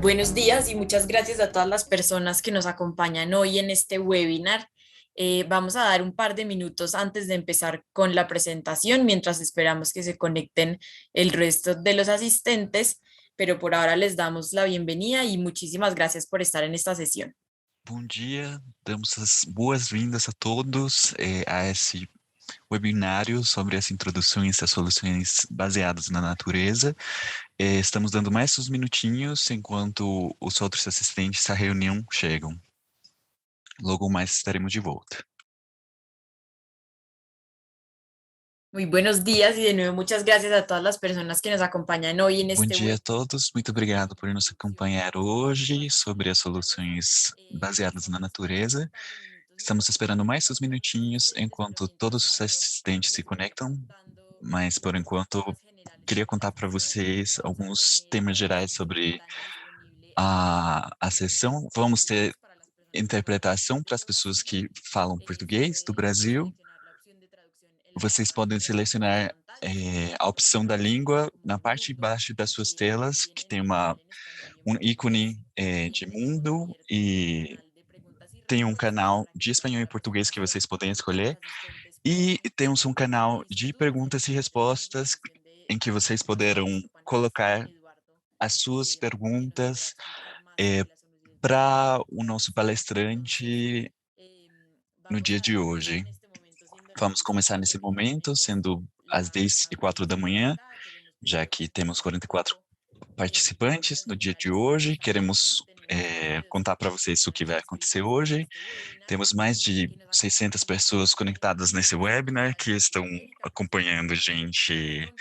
Buenos días y muchas gracias a todas las personas que nos acompañan hoy en este webinar. Vamos a dar un par de minutos antes de empezar con la presentación, mientras esperamos que se conecten el resto de los asistentes, pero por ahora les damos la bienvenida y muchísimas gracias por estar en esta sesión. Bom dia, damos as boas-vindas a todos a esse webinário sobre as introduções às soluções baseadas na natureza. Estamos dando mais uns minutinhos enquanto os outros assistentes à reunião chegam. Logo mais estaremos de volta. Muy buenos días y de nuevo muchas gracias a todas las personas que nos acompañan hoy en Bom este dia a webinar. todos, muito obrigado por nos acompanhar hoje sobre as soluções baseadas na natureza. Estamos esperando mais uns minutinhos enquanto todos os assistentes se conectam, mas por enquanto queria contar para vocês alguns temas gerais sobre a sessão. Vamos ter interpretação para as pessoas que falam português do Brasil. Vocês podem selecionar a opção da língua na parte de baixo das suas telas, que tem um ícone de mundo e tem um canal de espanhol e português que vocês podem escolher. E temos um canal de perguntas e respostas em que vocês poderão colocar as suas perguntas para o nosso palestrante no dia de hoje. Vamos começar nesse momento, sendo às 10h04 da manhã, já que temos 44 participantes no dia de hoje. Queremos contar para vocês o que vai acontecer hoje. Temos mais de 600 pessoas conectadas nesse webinar que estão acompanhando a gente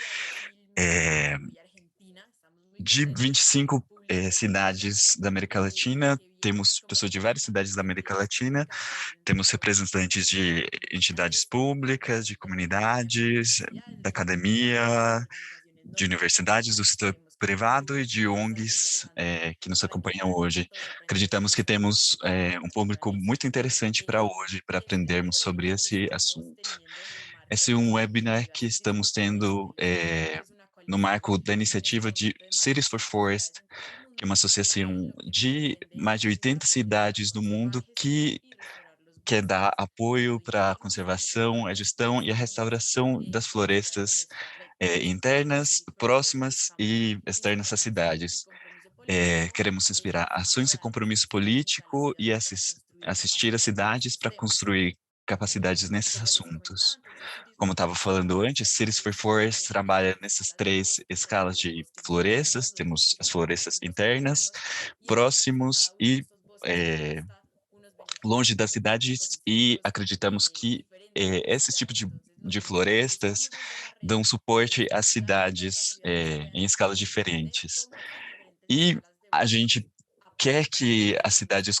de 25 cidades da América Latina. Temos pessoas de várias cidades da América Latina, temos representantes de entidades públicas, de comunidades, da academia, de universidades, do setor privado e de ONGs que nos acompanham hoje. Acreditamos que temos um público muito interessante para hoje, para aprendermos sobre esse assunto. Esse é um webinar que estamos tendo no marco da iniciativa de Cities for Forest, que é uma associação de mais de 80 cidades do mundo que quer dar apoio para a conservação, a gestão e a restauração das florestas internas, próximas e externas às cidades. Queremos inspirar ações de compromisso político e assistir as cidades para construir capacidades nesses assuntos. Como estava falando antes, Cities for Forest trabalha nessas 3 escalas de florestas. Temos as florestas internas, próximos e longe das cidades, e acreditamos que esse tipo de florestas dão suporte às cidades em escalas diferentes. E a gente quer que as cidades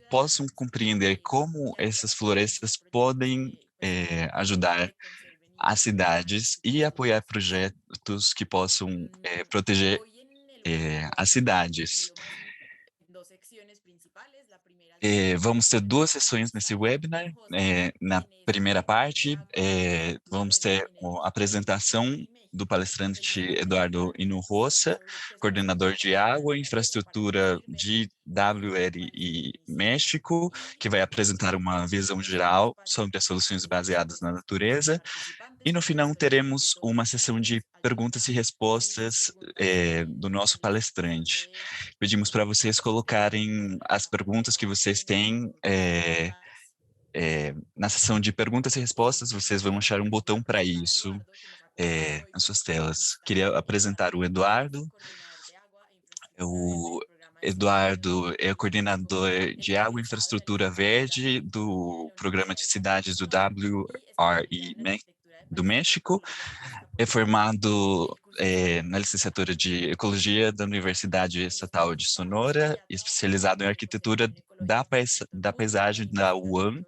possam compreender como essas florestas podem ajudar as cidades e apoiar projetos que possam proteger as cidades. Vamos ter 2 sessões nesse webinar. Na primeira parte, vamos ter a apresentação do palestrante Eduardo Hinojosa, coordenador de água e infraestrutura de WRI México, que vai apresentar uma visão geral sobre as soluções baseadas na natureza. E no final teremos uma sessão de perguntas e respostas do nosso palestrante. Pedimos para vocês colocarem as perguntas que vocês têm na sessão de perguntas e respostas. Vocês vão achar um botão para isso nas suas telas. Queria apresentar o Eduardo. O Eduardo é coordenador de água e infraestrutura verde do programa de cidades do WRI do México. É formado na licenciatura de Ecologia da Universidade Estatal de Sonora, especializado em arquitetura da paisagem da UAM.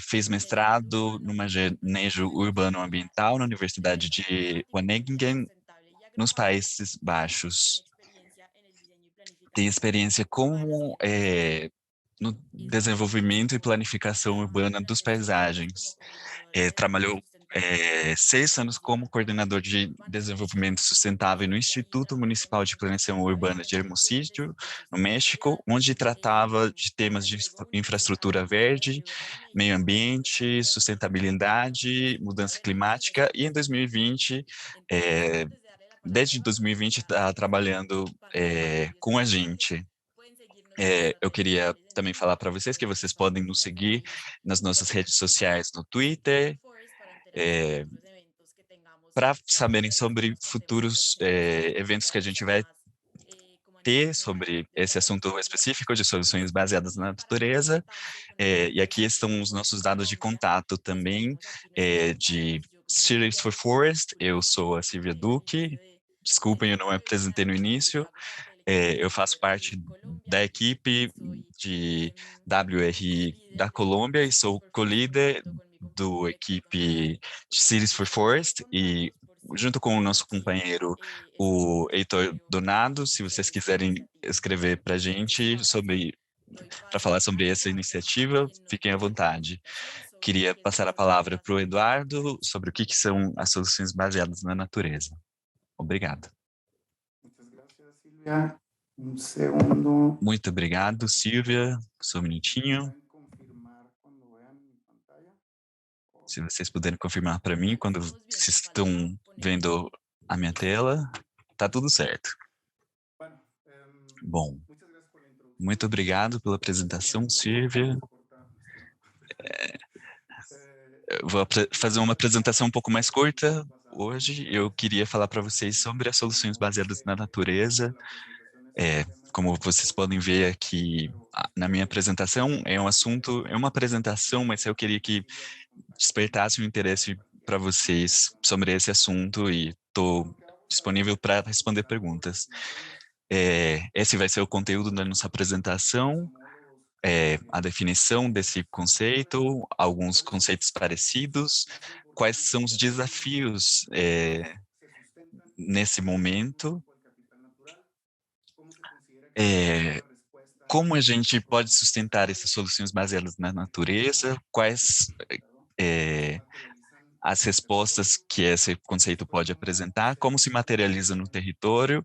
Fez mestrado no manejo urbano ambiental na Universidade de Wageningen, nos Países Baixos. Tem experiência como no desenvolvimento e planificação urbana dos paisagens. Trabalhou 6 anos como coordenador de desenvolvimento sustentável no Instituto Municipal de Planeação Urbana de Hermosillo, no México, onde tratava de temas de infraestrutura verde, meio ambiente, sustentabilidade, mudança climática, e em 2020, eh, desde 2020, está trabalhando com a gente. Eu queria também falar para vocês que vocês podem nos seguir nas nossas redes sociais no Twitter, para saberem sobre futuros eventos que a gente vai ter sobre esse assunto específico de soluções baseadas na natureza. E aqui estão os nossos dados de contato também, de Series for Forest. Eu sou a Silvia Duque. Desculpem, eu não me apresentei no início. Eu faço parte da equipe de WRI da Colômbia e sou co-líder do equipe de Cities for Forest e junto com o nosso companheiro, o Heitor Donado, se vocês quiserem escrever para a gente para falar sobre essa iniciativa, fiquem à vontade. Queria passar a palavra para o Eduardo sobre o que são as soluções baseadas na natureza. Obrigado. Muchas gracias, Silvia. Un segundo. Muito obrigado, Silvia. Só um minutinho. Se vocês puderem confirmar para mim quando vocês estão vendo a minha tela, tá tudo certo. Bom, muito obrigado pela apresentação, Silvia. Eu vou fazer uma apresentação um pouco mais curta hoje. Eu queria falar para vocês sobre as soluções baseadas na natureza. Como vocês podem ver aqui na minha apresentação, é uma apresentação, mas eu queria que despertasse o interesse para vocês sobre esse assunto e estou disponível para responder perguntas. Esse vai ser o conteúdo da nossa apresentação, a definição desse conceito, alguns conceitos parecidos, quais são os desafios nesse momento, como a gente pode sustentar essas soluções baseadas na natureza, quais as respostas que esse conceito pode apresentar, como se materializa no território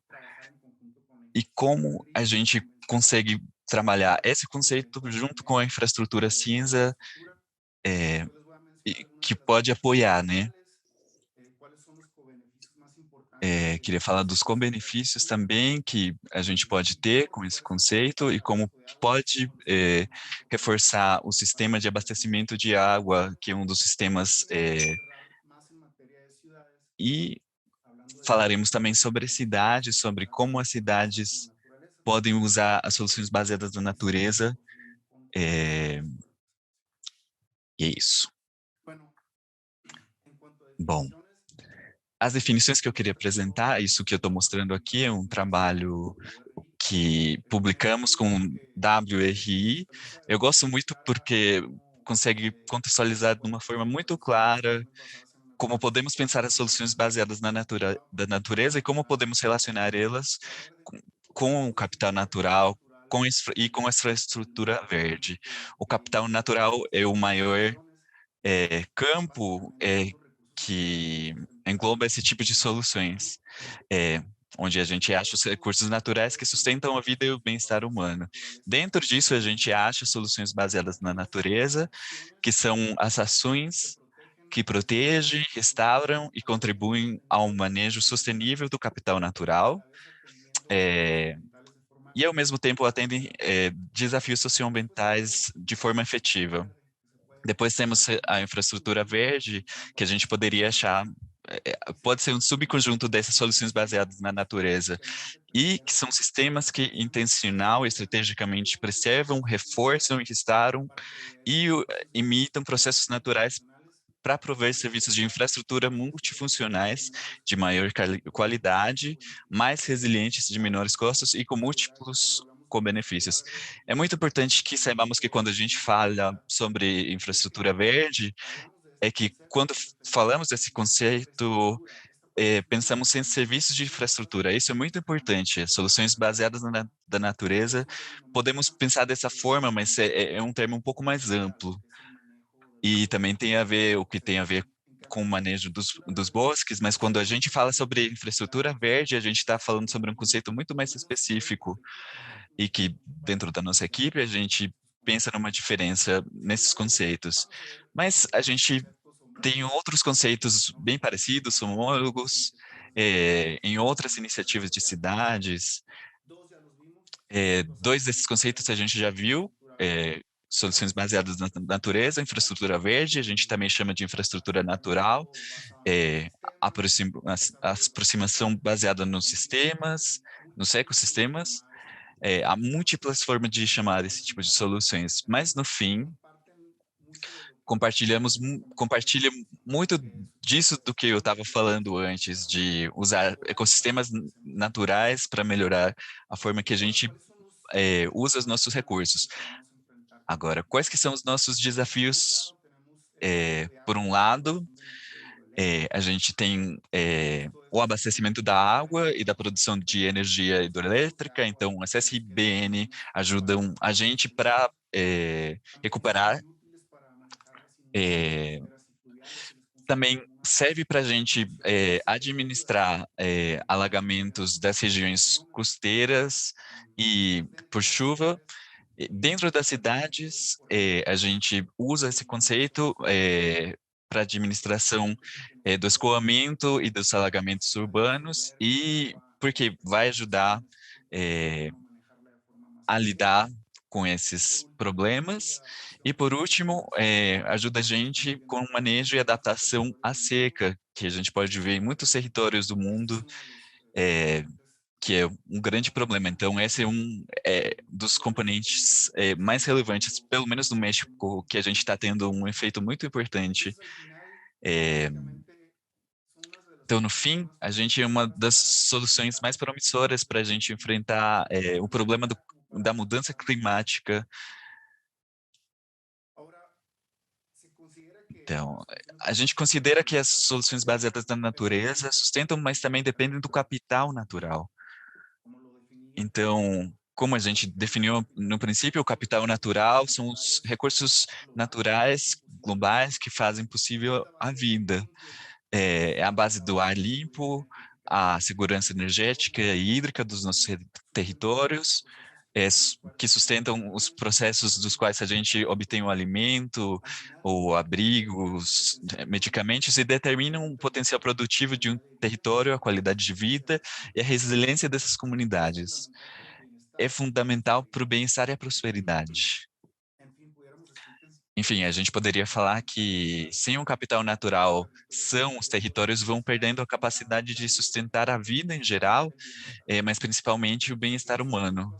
e como a gente consegue trabalhar esse conceito junto com a infraestrutura cinza que pode apoiar, né? Queria falar dos co-benefícios também que a gente pode ter com esse conceito e como pode reforçar o sistema de abastecimento de água, que é um dos sistemas, e falaremos também sobre cidades, sobre como as cidades podem usar as soluções baseadas na natureza, e é isso. Bom, as definições que eu queria apresentar, isso que eu estou mostrando aqui é um trabalho que publicamos com WRI. Eu gosto muito porque consegue contextualizar de uma forma muito clara como podemos pensar as soluções baseadas na da natureza e como podemos relacionar elas com o capital natural e com a infraestrutura verde. O capital natural é o maior campo que engloba esse tipo de soluções, onde a gente acha os recursos naturais que sustentam a vida e o bem-estar humano. Dentro disso, a gente acha soluções baseadas na natureza, que são as ações que protegem, restauram e contribuem ao manejo sustenível do capital natural, e ao mesmo tempo atendem desafios socioambientais de forma efetiva. Depois temos a infraestrutura verde, que a gente poderia achar, pode ser um subconjunto dessas soluções baseadas na natureza, e que são sistemas que intencional e estrategicamente preservam, reforçam e restauram e imitam processos naturais para prover serviços de infraestrutura multifuncionais de maior qualidade, mais resilientes, de menores custos e com múltiplos co-benefícios. É muito importante que saibamos que quando a gente fala sobre infraestrutura verde, é que quando falamos desse conceito, pensamos em serviços de infraestrutura. Isso é muito importante. Soluções baseadas da natureza, podemos pensar dessa forma, mas é um termo um pouco mais amplo. E também tem a ver, o que tem a ver com o manejo dos bosques, mas quando a gente fala sobre infraestrutura verde, a gente está falando sobre um conceito muito mais específico e que dentro da nossa equipe a gente pensa numa diferença nesses conceitos. Mas a gente tem outros conceitos bem parecidos, homólogos, em outras iniciativas de cidades. Dois desses conceitos a gente já viu, soluções baseadas na natureza, infraestrutura verde, a gente também chama de infraestrutura natural, aproximação baseada nos sistemas, nos ecossistemas. Há múltiplas formas de chamar esse tipo de soluções, mas no fim, compartilha muito disso do que eu estava falando antes, de usar ecossistemas naturais para melhorar a forma que a gente usa os nossos recursos. Agora, quais que são os nossos desafios? Por um lado, a gente tem o abastecimento da água e da produção de energia hidroelétrica, então as SRBN ajudam a gente para recuperar. Também serve para a gente administrar alagamentos das regiões costeiras e por chuva. Dentro das cidades, a gente usa esse conceito para administração do escoamento e dos alagamentos urbanos e porque vai ajudar a lidar com esses problemas. E, por último, ajuda a gente com o manejo e adaptação à seca, que a gente pode ver em muitos territórios do mundo, que é um grande problema. Então, esse é um dos componentes mais relevantes, pelo menos no México, que a gente está tendo um efeito muito importante. Então, no fim, a gente é uma das soluções mais promissoras para a gente enfrentar o problema da mudança climática. Então, a gente considera que as soluções baseadas na natureza sustentam, mas também dependem do capital natural. Então, como a gente definiu no princípio, o capital natural são os recursos naturais globais que fazem possível a vida. É a base do ar limpo, a segurança energética e hídrica dos nossos territórios, que sustentam os processos dos quais a gente obtém o alimento, ou abrigos, medicamentos, e determinam o potencial produtivo de um território, a qualidade de vida e a resiliência dessas comunidades. É fundamental para o bem-estar e a prosperidade. Enfim, a gente poderia falar que sem um capital natural, os territórios vão perdendo a capacidade de sustentar a vida em geral, mas principalmente o bem-estar humano.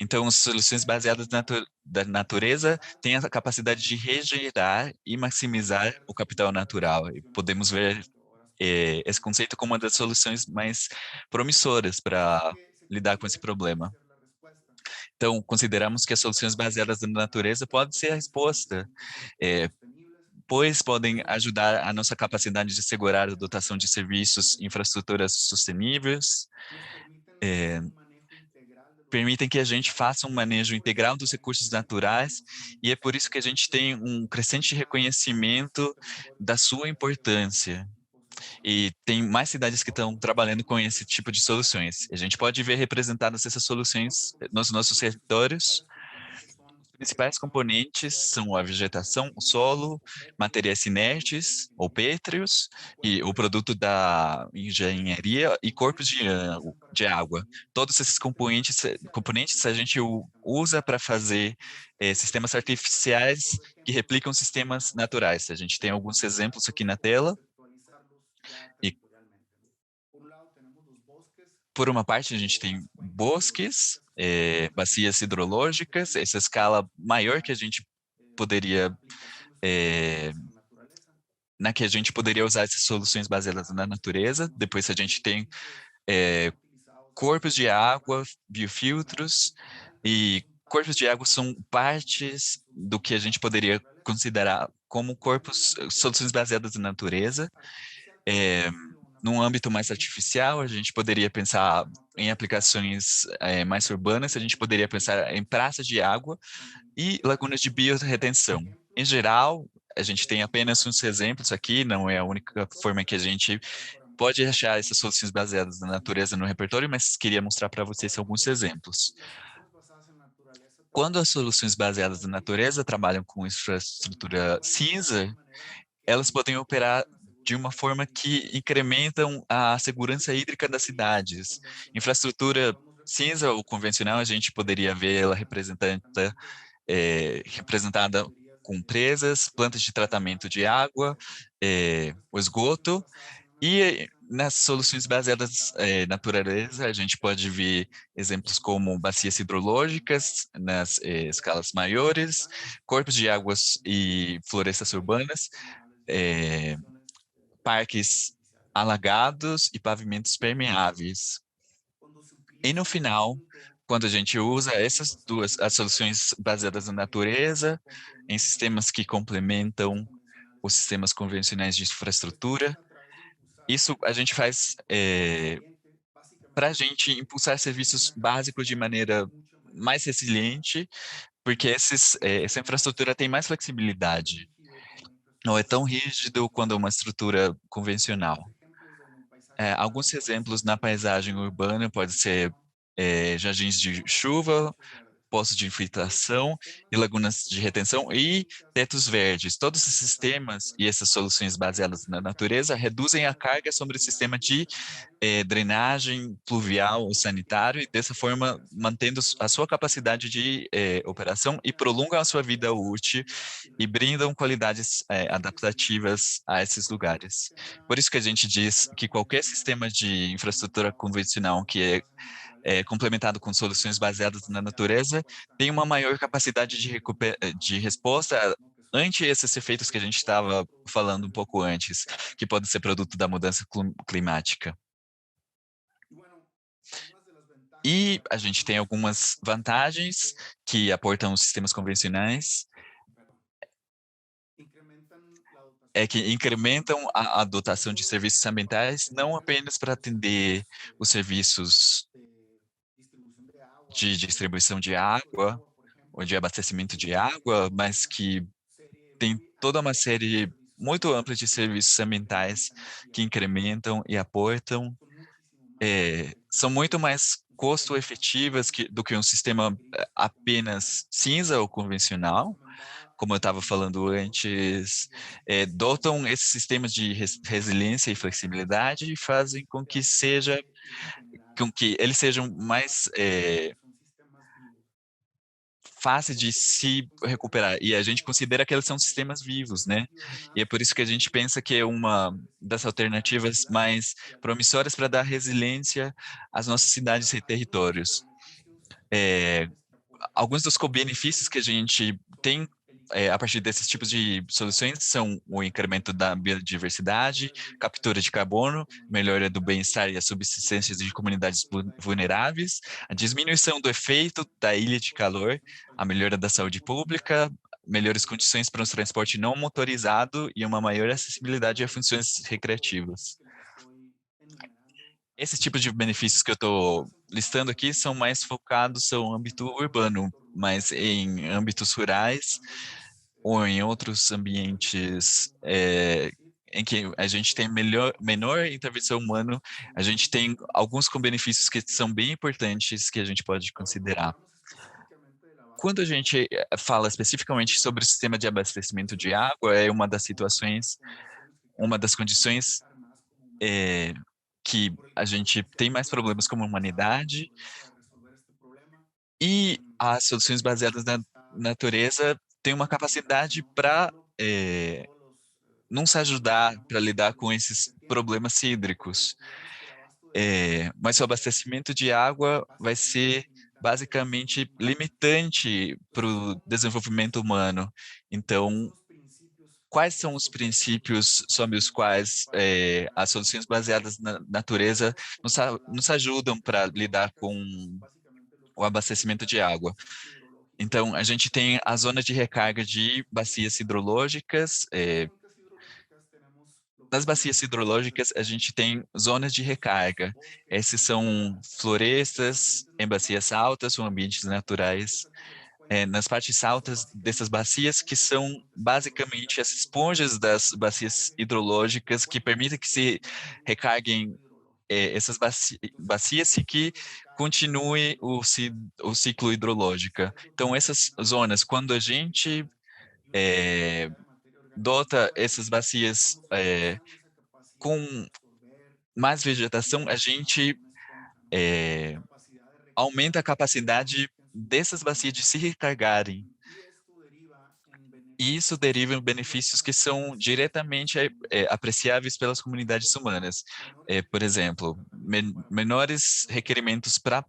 Então, as soluções baseadas da natureza têm a capacidade de regenerar e maximizar o capital natural. E podemos ver esse conceito como uma das soluções mais promissoras para lidar com esse problema. Então, consideramos que as soluções baseadas na natureza podem ser a resposta, pois podem ajudar a nossa capacidade de assegurar a dotação de serviços e infraestruturas sustentáveis, permitem que a gente faça um manejo integral dos recursos naturais, e é por isso que a gente tem um crescente reconhecimento da sua importância. E tem mais cidades que estão trabalhando com esse tipo de soluções. A gente pode ver representadas essas soluções nos nossos territórios. Os principais componentes são a vegetação, o solo, materiais inertes ou pétreos, e o produto da engenharia e corpos de água. Todos esses componentes a gente usa para fazer sistemas artificiais que replicam sistemas naturais. A gente tem alguns exemplos aqui na tela. E, por uma parte, a gente tem bosques, bacias hidrológicas, essa escala maior que a gente poderia, na que a gente poderia usar essas soluções baseadas na natureza. Depois a gente tem corpos de água, biofiltros, e corpos de água são partes do que a gente poderia considerar como soluções baseadas na natureza. Num âmbito mais artificial, a gente poderia pensar em aplicações mais urbanas, a gente poderia pensar em praças de água e lagunas de biorretenção. Em geral, a gente tem apenas uns exemplos aqui, não é a única forma que a gente pode achar essas soluções baseadas na natureza no repertório, mas queria mostrar para vocês alguns exemplos. Quando as soluções baseadas na natureza trabalham com infraestrutura cinza, elas podem operar de uma forma que incrementam a segurança hídrica das cidades. Infraestrutura cinza ou convencional, a gente poderia ver ela representada com presas, plantas de tratamento de água, o esgoto, e nas soluções baseadas em natureza, a gente pode ver exemplos como bacias hidrológicas nas escalas maiores, corpos de águas e florestas urbanas, eh, parques alagados e pavimentos permeáveis. E no final, quando a gente usa essas duas, as soluções baseadas na natureza, em sistemas que complementam os sistemas convencionais de infraestrutura, isso a gente faz para a gente impulsar serviços básicos de maneira mais resiliente, porque essa infraestrutura tem mais flexibilidade. Não é tão rígido quanto uma estrutura convencional. Alguns exemplos na paisagem urbana pode ser jardins de chuva, poços de infiltração e lagunas de retenção e tetos verdes. Todos esses sistemas e essas soluções baseadas na natureza reduzem a carga sobre o sistema de drenagem pluvial ou sanitário e dessa forma mantendo a sua capacidade de operação e prolongam a sua vida útil e brindam qualidades adaptativas a esses lugares. Por isso que a gente diz que qualquer sistema de infraestrutura convencional que é complementado com soluções baseadas na natureza, tem uma maior capacidade de resposta ante esses efeitos que a gente estava falando um pouco antes, que podem ser produto da mudança climática. E a gente tem algumas vantagens que aportam os sistemas convencionais, que incrementam a dotação de serviços ambientais, não apenas para atender os serviços de distribuição de água ou de abastecimento de água, mas que tem toda uma série muito ampla de serviços ambientais que incrementam e aportam, são muito mais custo-efetivas do que um sistema apenas cinza ou convencional, como eu estava falando antes, dotam esses sistemas de resiliência e flexibilidade e fazem com que eles sejam mais fáceis de se recuperar. E a gente considera que eles são sistemas vivos, né? E é por isso que a gente pensa que é uma das alternativas mais promissoras para dar resiliência às nossas cidades e territórios. Alguns dos benefícios que a gente tem a partir desses tipos de soluções são o incremento da biodiversidade, captura de carbono, melhora do bem-estar e a subsistência de comunidades vulneráveis, a diminuição do efeito da ilha de calor, a melhora da saúde pública, melhores condições para o transporte não motorizado e uma maior acessibilidade a funções recreativas. Esses tipos de benefícios que eu estou listando aqui são mais focados no âmbito urbano, mas em âmbitos rurais ou em outros ambientes em que a gente tem menor intervenção humana, a gente tem alguns benefícios que são bem importantes que a gente pode considerar. Quando a gente fala especificamente sobre o sistema de abastecimento de água, é uma das condições que a gente tem mais problemas como humanidade, e as soluções baseadas na natureza têm uma capacidade para nos ajudar para lidar com esses problemas hídricos. Mas o abastecimento de água vai ser basicamente limitante para o desenvolvimento humano. Então, quais são os princípios sobre os quais as soluções baseadas na natureza nos ajudam para lidar com o abastecimento de água? Então, a gente tem a zona de recarga de bacias hidrológicas. Nas bacias hidrológicas, a gente tem zonas de recarga. Essas são florestas em bacias altas, são ambientes naturais nas partes altas dessas bacias, que são basicamente as esponjas das bacias hidrológicas que permitem que se recarguem essas bacias e que continue o ciclo hidrológico. Então, essas zonas, quando a gente eh, dota essas bacias com mais vegetação, a gente aumenta a capacidade dessas bacias de se recargarem. E isso deriva em benefícios que são diretamente apreciáveis pelas comunidades humanas. Por exemplo, menores requerimentos para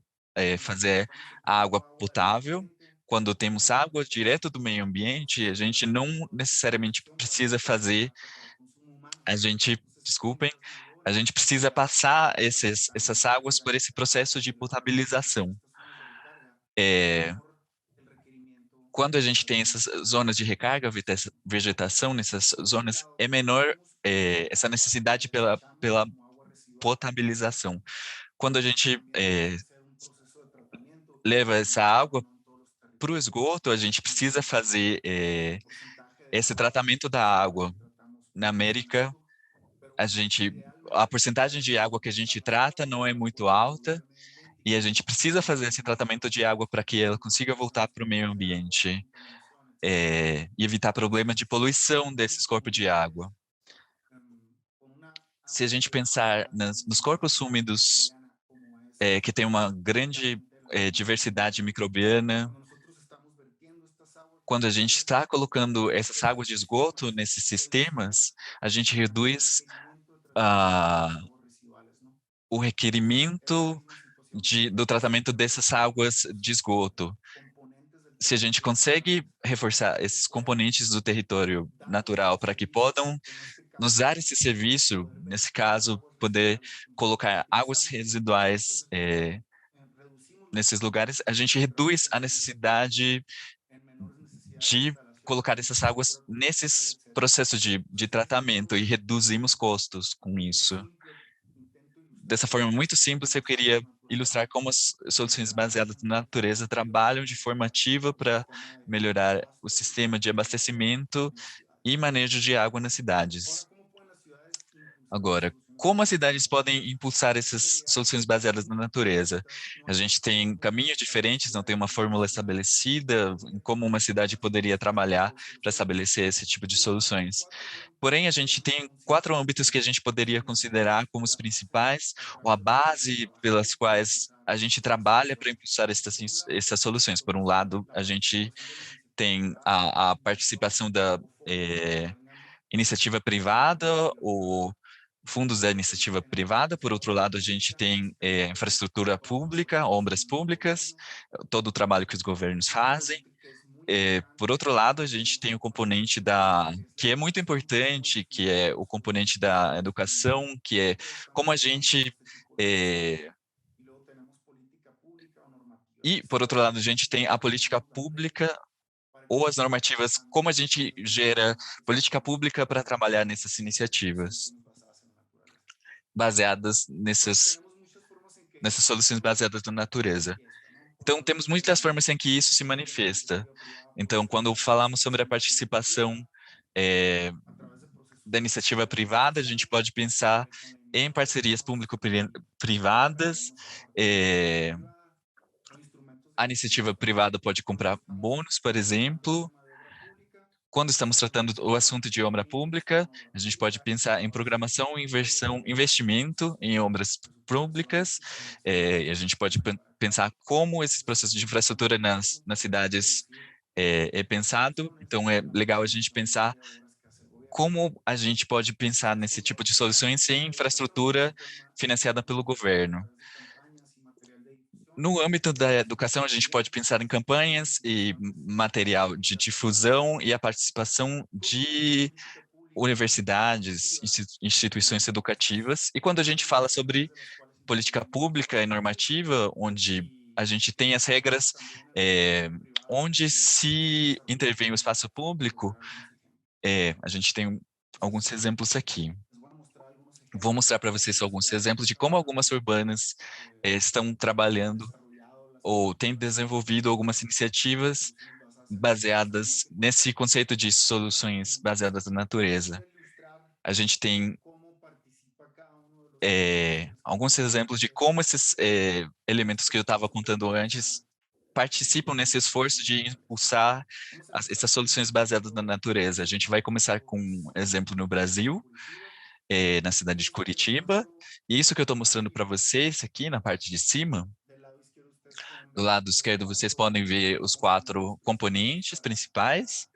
fazer água potável. Quando temos água direto do meio ambiente, a gente não necessariamente precisa fazer, a gente, desculpem, a gente precisa passar essas águas por esse processo de potabilização. Quando a gente tem essas zonas de recarga, vegetação nessas zonas, é menor essa necessidade pela potabilização. Quando a gente leva essa água para o esgoto, a gente precisa fazer esse tratamento da água. Na América, a porcentagem de água que a gente trata não é muito alta, e a gente precisa fazer esse tratamento de água para que ela consiga voltar para o meio ambiente. E evitar problemas de poluição desses corpos de água. Se a gente pensar nos corpos úmidos, que tem uma grande diversidade microbiana, quando a gente está colocando essas águas de esgoto nesses sistemas, a gente reduz o requerimento do tratamento dessas águas de esgoto. Se a gente consegue reforçar esses componentes do território natural para que possam nos dar esse serviço, nesse caso, poder colocar águas residuais nesses lugares, a gente reduz a necessidade de colocar essas águas nesses processos de tratamento e reduzimos custos com isso. Dessa forma muito simples, eu queria ilustrar como as soluções baseadas na natureza trabalham de forma ativa para melhorar o sistema de abastecimento e manejo de água nas cidades. Agora, como as cidades podem impulsar essas soluções baseadas na natureza? A gente tem caminhos diferentes, não tem uma fórmula estabelecida em como uma cidade poderia trabalhar para estabelecer esse tipo de soluções. Porém, a gente tem 4 âmbitos que a gente poderia considerar como os principais, ou a base pelas quais a gente trabalha para impulsar essas soluções. Por um lado, a gente tem a participação da iniciativa privada, ou fundos da iniciativa privada. Por outro lado, a gente tem infraestrutura pública, obras públicas, todo o trabalho que os governos fazem. Por outro lado, a gente tem o componente que é muito importante, que é o componente da educação, que é como a gente e, por outro lado, a gente tem a política pública ou as normativas, como a gente gera política pública para trabalhar nessas iniciativas baseadas nessas soluções baseadas na natureza. Então, temos muitas formas em que isso se manifesta. Então, quando falamos sobre a participação da iniciativa privada, a gente pode pensar em parcerias público-privadas. A iniciativa privada pode comprar bônus, por exemplo. Quando estamos tratando o assunto de obra pública, a gente pode pensar em programação, investimento em obras públicas. A gente pode pensar como esses processos de infraestrutura nas cidades é pensado. Então, é legal a gente pensar como a gente pode pensar nesse tipo de soluções sem infraestrutura financiada pelo governo. No âmbito da educação, a gente pode pensar em campanhas e material de difusão e a participação de universidades, instituições educativas. E quando a gente fala sobre política pública e normativa, onde a gente tem as regras, onde se intervém o espaço público, a gente tem alguns exemplos aqui. Vou mostrar para vocês alguns exemplos de como algumas urbanas estão trabalhando ou tem desenvolvido algumas iniciativas baseadas nesse conceito de soluções baseadas na natureza. A gente tem alguns exemplos de como esses elementos que eu estava contando antes participam nesse esforço de impulsar essas soluções baseadas na natureza. A gente vai começar com um exemplo no Brasil, na cidade de Curitiba, e isso que eu estou mostrando para vocês aqui na parte de cima, do lado esquerdo vocês podem ver os 4 componentes principais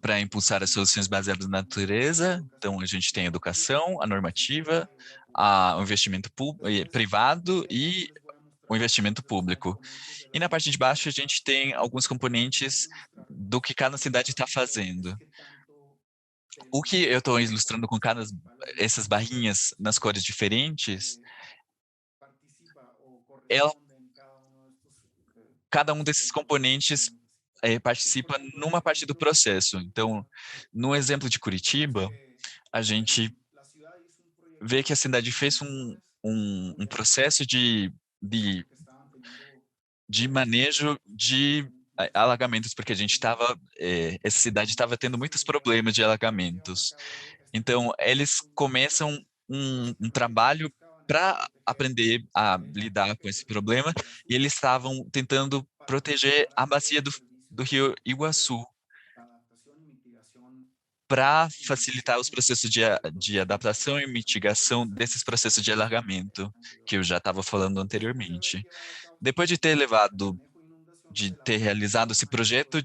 para impulsar as soluções baseadas na natureza. Então, a gente tem a educação, a normativa, o investimento privado e o investimento público. E na parte de baixo, a gente tem alguns componentes do que cada cidade está fazendo. O que eu estou ilustrando com essas barrinhas nas cores diferentes, ela, cada um desses componentes participa numa parte do processo. Então, no exemplo de Curitiba, a gente vê que a cidade fez um processo de, de manejo de alagamentos, porque a gente estava, essa cidade estava tendo muitos problemas de alagamentos. Então, eles começam um trabalho para aprender a lidar com esse problema, e eles estavam tentando proteger a bacia do Rio Iguaçu, para facilitar os processos de adaptação e mitigação desses processos de alargamento, que eu já estava falando anteriormente. Depois de ter realizado esse projeto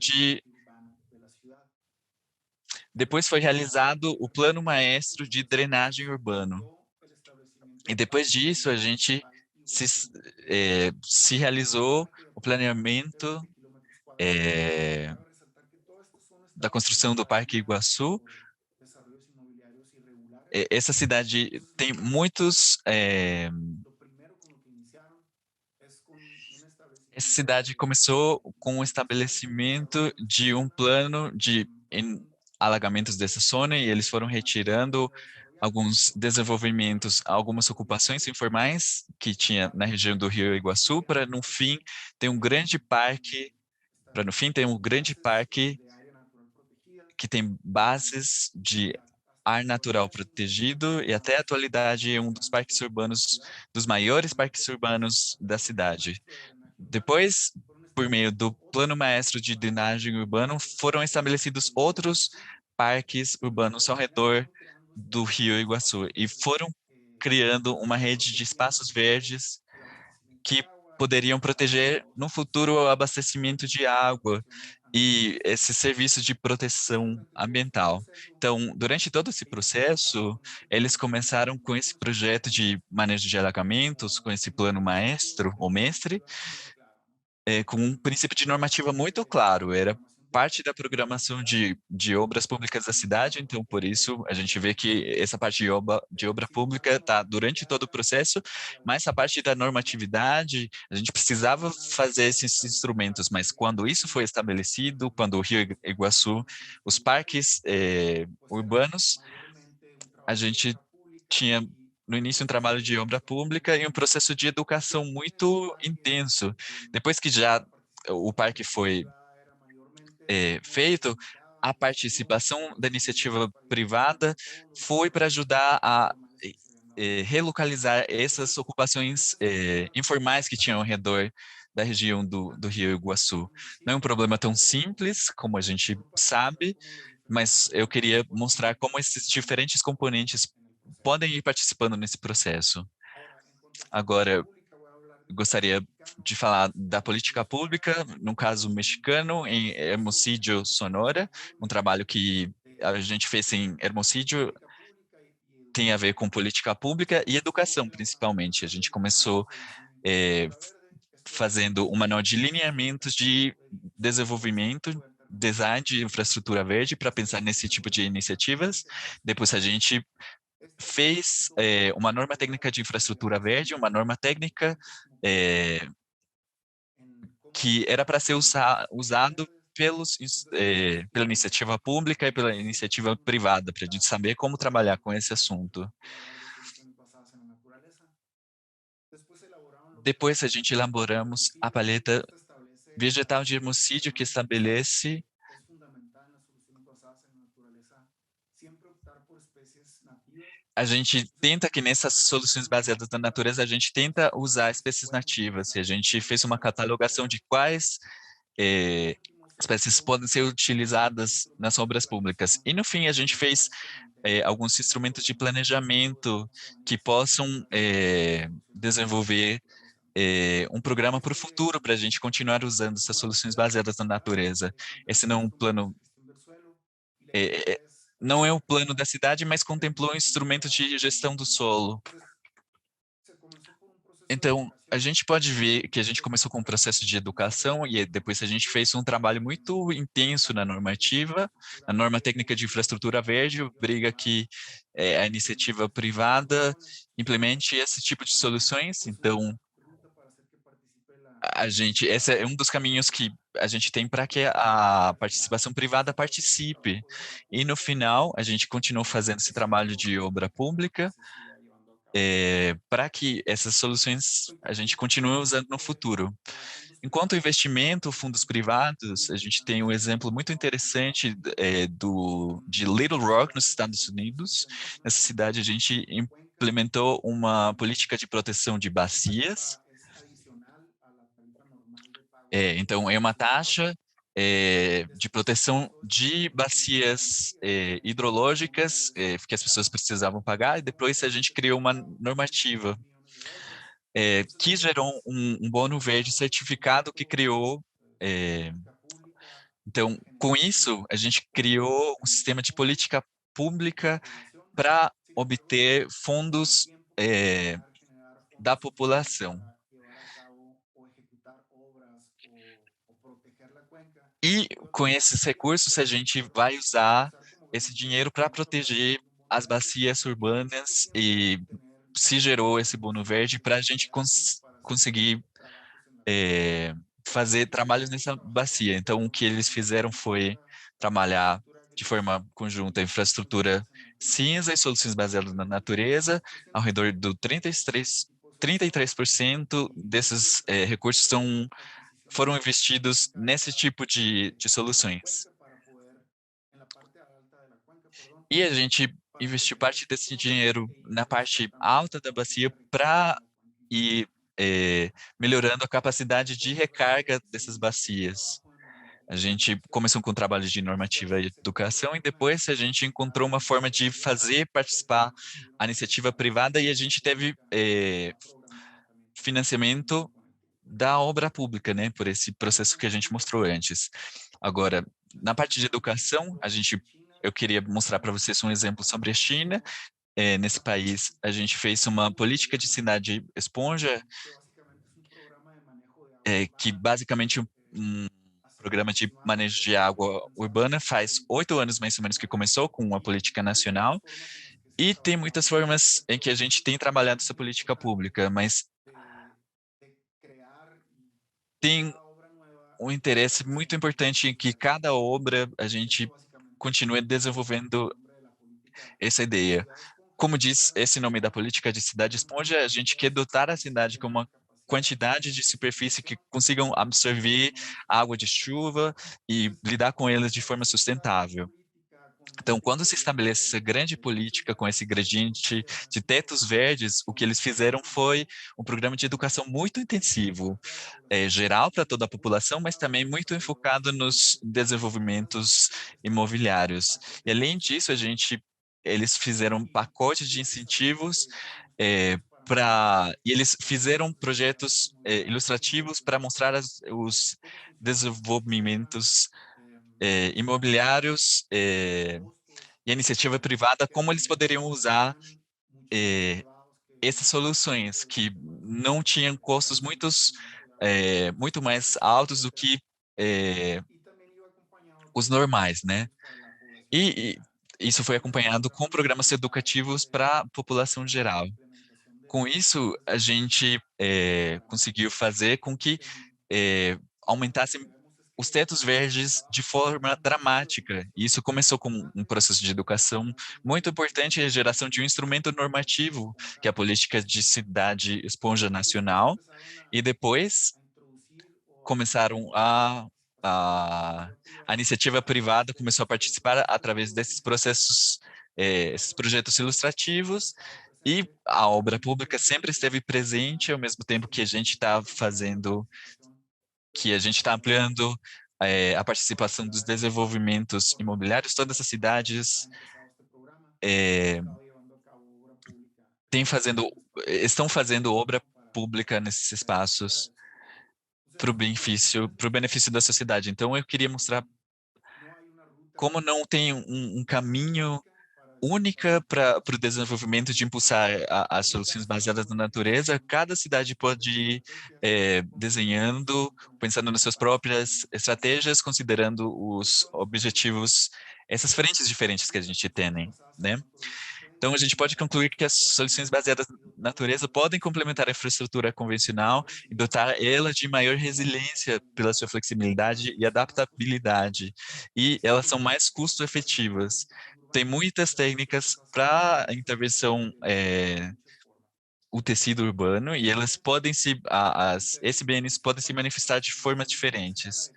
depois foi realizado o plano maestro de drenagem urbano. E depois disso, a gente se realizou o planeamento da construção do Parque Iguaçu. Essa cidade tem essa cidade começou com o estabelecimento de um plano de alagamentos dessa zona, e eles foram retirando alguns desenvolvimentos, algumas ocupações informais que tinha na região do Rio Iguaçu, para no fim ter um grande parque, que tem bases de ar natural protegido, e até a atualidade é um dos parques urbanos, dos maiores parques urbanos da cidade. Depois, por meio do Plano Maestro de Drenagem Urbano, foram estabelecidos outros parques urbanos ao redor do Rio Iguaçu, e foram criando uma rede de espaços verdes que poderiam proteger no futuro o abastecimento de água e esse serviço de proteção ambiental. Então, durante todo esse processo, eles começaram com esse projeto de manejo de alagamentos, com esse plano maestro ou mestre, com um princípio de normativa muito claro. Era parte da programação de obras públicas da cidade, então, por isso, a gente vê que essa parte de obra pública está durante todo o processo, mas a parte da normatividade, a gente precisava fazer esses instrumentos, mas quando isso foi estabelecido, quando o Rio Iguaçu, os parques urbanos, a gente tinha no início um trabalho de obra pública e um processo de educação muito intenso. Depois que já o parque foi feito, a participação da iniciativa privada foi para ajudar a relocalizar essas ocupações informais que tinham ao redor da região do Rio Iguaçu. Não é um problema tão simples, como a gente sabe, mas eu queria mostrar como esses diferentes componentes podem ir participando nesse processo. Agora, gostaria de falar da política pública, no caso mexicano, em Hermosillo, Sonora, um trabalho que a gente fez em Hermosillo tem a ver com política pública e educação, principalmente. A gente começou fazendo um manual de lineamentos de desenvolvimento, design de infraestrutura verde para pensar nesse tipo de iniciativas. Depois a gente fez uma norma técnica de infraestrutura verde, uma norma técnica que era para ser usado pela iniciativa pública e pela iniciativa privada, para a gente saber como trabalhar com esse assunto. Depois a gente elaboramos a paleta vegetal de hermocídio que estabelece. A gente tenta que nessas soluções baseadas na natureza, a gente tenta usar espécies nativas. E a gente fez uma catalogação de quais espécies podem ser utilizadas nas obras públicas. E no fim, a gente fez alguns instrumentos de planejamento que possam desenvolver um programa para o futuro, para a gente continuar usando essas soluções baseadas na natureza. Esse não é um plano, não é o plano da cidade, mas contemplou instrumentos de gestão do solo. Então, a gente pode ver que a gente começou com um processo de educação e depois a gente fez um trabalho muito intenso na normativa, na norma técnica de infraestrutura verde, obriga que a iniciativa privada implemente esse tipo de soluções. Então, esse é um dos caminhos que a gente tem para que a participação privada participe. E no final, a gente continuou fazendo esse trabalho de obra pública, para que essas soluções a gente continue usando no futuro. Enquanto investimento, fundos privados, a gente tem um exemplo muito interessante de Little Rock, nos Estados Unidos. Nessa cidade, a gente implementou uma política de proteção de bacias. Então, é uma taxa de proteção de bacias hidrológicas que as pessoas precisavam pagar, e depois a gente criou uma normativa que gerou um bônus verde certificado que criou. Então, com isso, a gente criou um sistema de política pública para obter fundos da população. E com esses recursos, a gente vai usar esse dinheiro para proteger as bacias urbanas e se gerou esse bônus verde para a gente conseguir fazer trabalhos nessa bacia. Então, o que eles fizeram foi trabalhar de forma conjunta a infraestrutura cinza e soluções baseadas na natureza. Ao redor do 33% desses recursos foram investidos nesse tipo de soluções. E a gente investiu parte desse dinheiro na parte alta da bacia para ir melhorando a capacidade de recarga dessas bacias. A gente começou com o trabalho de normativa e educação e depois a gente encontrou uma forma de fazer participar a iniciativa privada e a gente teve financiamento da obra pública, né, por esse processo que a gente mostrou antes. Agora, na parte de educação, eu queria mostrar para vocês um exemplo sobre a China. Nesse país, a gente fez uma política de cidade esponja, que basicamente um programa de manejo de água urbana faz 8 anos mais ou menos que começou com uma política nacional, e tem muitas formas em que a gente tem trabalhado essa política pública, mas tem um interesse muito importante em que cada obra a gente continue desenvolvendo essa ideia. Como diz esse nome da política de cidade esponja, a gente quer dotar a cidade com uma quantidade de superfície que consigam absorver água de chuva e lidar com elas de forma sustentável. Então, quando se estabelece essa grande política com esse gradiente de tetos verdes, o que eles fizeram foi um programa de educação muito intensivo, geral para toda a população, mas também muito enfocado nos desenvolvimentos imobiliários. E além disso, eles fizeram um pacote de incentivos e eles fizeram projetos ilustrativos para mostrar os desenvolvimentos imobiliários e a iniciativa privada, como eles poderiam usar essas soluções que não tinham custos muito mais altos do que os normais, né? E isso foi acompanhado com programas educativos para a população geral. Com isso, a gente conseguiu fazer com que aumentasse os tetos verdes de forma dramática. E isso começou com um processo de educação muito importante, a geração de um instrumento normativo, que é a política de cidade esponja nacional, e depois começaram a, a iniciativa privada começou a participar através desses processos, esses projetos ilustrativos, e a obra pública sempre esteve presente, ao mesmo tempo que a gente está fazendo, que a gente está ampliando a participação dos desenvolvimentos imobiliários. Todas as cidades eh, estão fazendo obra pública nesses espaços para o benefício da sociedade. Então, eu queria mostrar como não tem um caminho única para o desenvolvimento de impulsar as soluções baseadas na natureza. Cada cidade pode ir desenhando, pensando nas suas próprias estratégias, considerando os objetivos, essas frentes diferentes que a gente tem, né? Então, a gente pode concluir que as soluções baseadas na natureza podem complementar a infraestrutura convencional e dotar ela de maior resiliência pela sua flexibilidade e adaptabilidade. E elas são mais custo-efetivas. Tem muitas técnicas para intervenção o tecido urbano e elas podem as SBNs podem se manifestar de formas diferentes.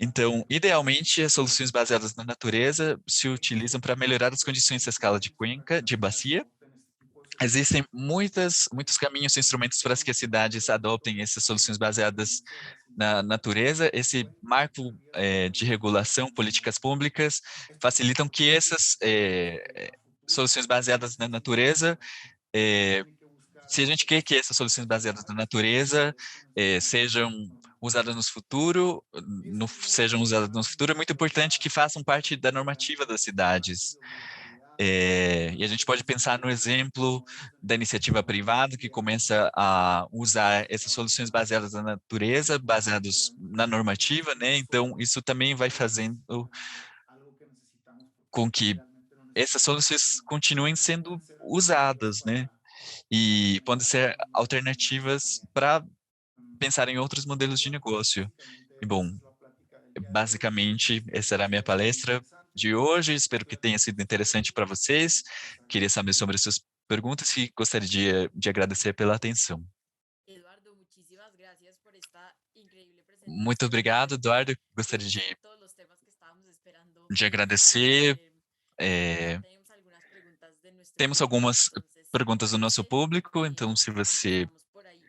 Então, idealmente, as soluções baseadas na natureza se utilizam para melhorar as condições da escala de cuenca, de bacia. Existem muitos caminhos e instrumentos para que as cidades adoptem essas soluções baseadas na natureza. Esse marco de regulação, políticas públicas, facilitam que essas soluções baseadas na natureza se a gente quer que essas soluções baseadas na natureza sejam usadas no futuro, é muito importante que façam parte da normativa das cidades. E a gente pode pensar no exemplo da iniciativa privada que começa a usar essas soluções baseadas na natureza, baseadas na normativa, né? Então, isso também vai fazendo com que essas soluções continuem sendo usadas, né? E podem ser alternativas para pensar em outros modelos de negócio. E, bom, basicamente, essa era a minha palestra de hoje. Espero que tenha sido interessante para vocês. Queria saber sobre as suas perguntas e gostaria de agradecer pela atenção. Eduardo, muchísimas gracias por esta increíble Muito presentación. obrigado, Eduardo. Gostaria Todos los temas que estábamos esperando. de agradecer. Ya tenemos algunas preguntas de nuestro Temos público, algumas entonces, perguntas do si nosso quiere, público, então se você empezamos por ahí.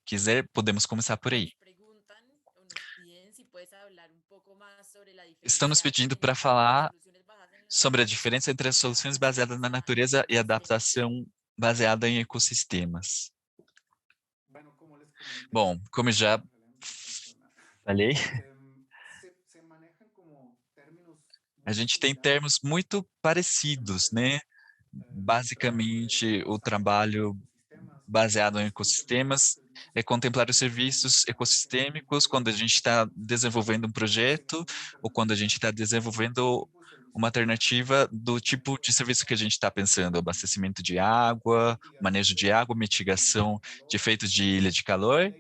quiser, podemos começar por aí. Nos preguntan o nos piden si puedes hablar un poco más sobre la Estão nos diferencia pedindo para entre las falar soluciones basadas en la sobre a naturaleza diferença entre as y la soluções baseadas adaptación na a natureza e a ecosistemas. adaptação baseada em ecossistemas. Bom, como já falei, a gente tem termos muito parecidos, né? Basicamente, o trabalho baseado em ecossistemas é contemplar os serviços ecossistêmicos quando a gente está desenvolvendo um projeto ou quando a gente está desenvolvendo uma alternativa do tipo de serviço que a gente está pensando, abastecimento de água, manejo de água, mitigação de efeitos de ilha de calor,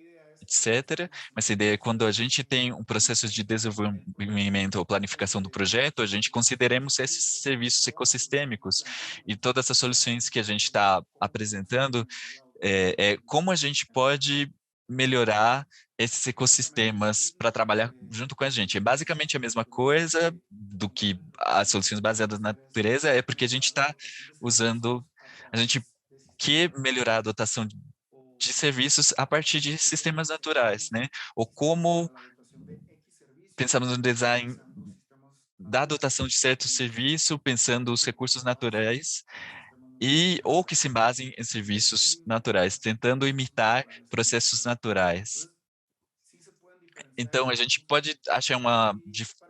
etc. Mas a ideia é quando a gente tem um processo de desenvolvimento ou planificação do projeto, a gente consideremos esses serviços ecossistêmicos e todas as soluções que a gente está apresentando como a gente pode melhorar esses ecossistemas para trabalhar junto com a gente. É basicamente a mesma coisa do que as soluções baseadas na natureza, é porque a gente está usando, a gente quer melhorar a dotação de serviços a partir de sistemas naturais, né? Ou como pensamos no design da dotação de certo serviço, pensando os recursos naturais ou que se basem em serviços naturais, tentando imitar processos naturais. Então, a gente pode achar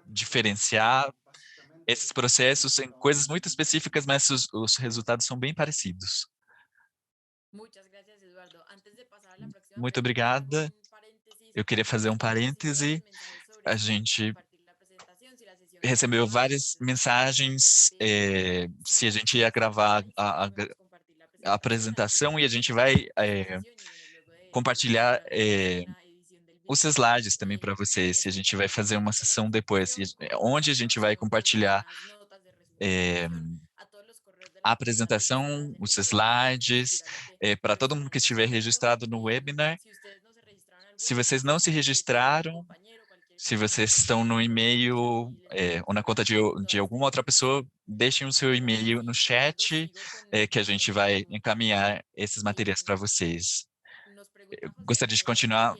diferenciar esses processos em coisas muito específicas, mas os resultados são bem parecidos. Muchas gracias, Eduardo. Antes de pasar a la próxima Muito pregunta, hago obrigada. un paréntesis. Eu queria fazer um Hemos recibido varios parêntese. mensajes sobre A si podemos gente compartir la presentación, si la sesión va a recebeu grabar, várias entonces nos piden que mensagens compartir. se a Si gente ia estás en gravar Zoom, si podemos compartir la a presentación, así apresentação e a podemos gente compartir vai tu presentación y bueno, luego de compartilhar finalizar hacemos una edición del os slides também para vocês, se a gente vai fazer uma sessão depois, onde a gente vai compartilhar eh, a apresentação, os slides, para todo mundo que estiver registrado no webinar. Se vocês não se registraram, se vocês estão no e-mail ou na conta de alguma outra pessoa, deixem o seu e-mail no chat, que a gente vai encaminhar esses materiais para vocês. Gostaria de continuar.